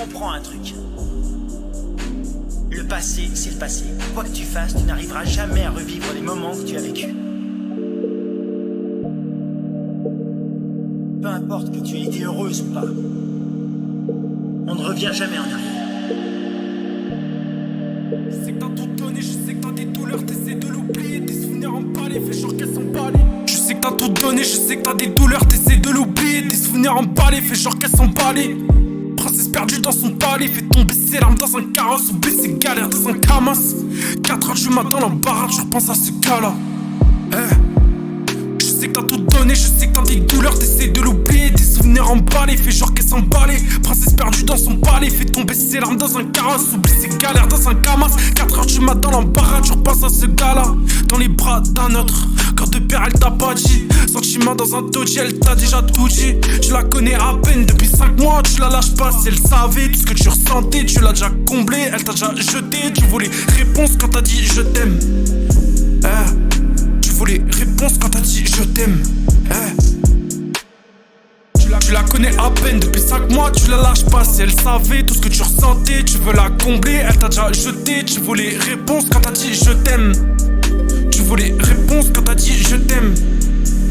comprends un truc. Le passé, c'est le passé. Quoi que tu fasses, tu n'arriveras jamais à revivre les moments que tu as vécus. Peu importe que tu aies été heureuse ou pas, on ne revient jamais en arrière. Je sais que t'as tout donné, je sais que t'as des douleurs, t'essaies de l'oublier, tes souvenirs emballés, fais genre qu'elles sont emballées. Je sais que t'as tout donné, je sais que t'as des douleurs, t'essaies de l'oublier, tes souvenirs emballés, fais genre qu'elles sont emballées. Princesse perdue dans son palais, fait tomber ses larmes dans un carrosse, oublie ses galères dans un camas. 4h du matin dans l'embarras, je repense à ce gars-là. Je sais que t'as tout donné, je sais que t'as des douleurs, t'essaies de l'oublier, des souvenirs emballés, fais genre qu'elle s'emballait. Princesse perdue dans son palais, fait tomber ses larmes dans un carrosse, oublie ses galères dans un camas. 4h du matin dans l'embarras, je repense à ce gars-là. Dans les bras d'un autre, corps de père elle t'a pas dit. Sentiment dans un doji, elle t'a déjà tout dit. Tu la connais à peine depuis 5 mois, tu la lâches pas si elle savait. Tout ce que tu ressentais, tu l'as déjà comblé, elle t'a déjà jeté. Tu voulais réponse quand t'as dit je t'aime. Tu voulais réponse quand t'as dit je t'aime. Tu la connais à peine depuis 5 mois, tu la lâches pas si elle savait. Tout ce que tu ressentais, tu veux la combler, elle t'a déjà jeté. Tu voulais réponse quand t'as dit je t'aime. Tu voulais réponse quand t'as dit je t'aime.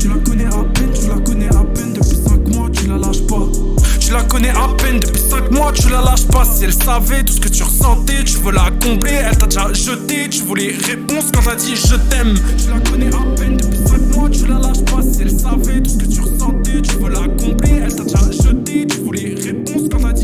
Tu la connais à peine, tu la connais à peine depuis 5 mois, tu la lâches pas. Tu la connais à peine depuis 5 mois, tu la lâches pas si elle savait. Tout ce que tu ressentais, tu veux la combler, elle t'a déjà jeté. Tu voulais réponse quand t'as dit je t'aime. Tu la connais à peine depuis 5 mois, tu la lâches pas si elle savait. Tout ce que tu ressentais, tu veux la combler, elle t'a déjà jeté. Tu voulais réponse quand t'as dit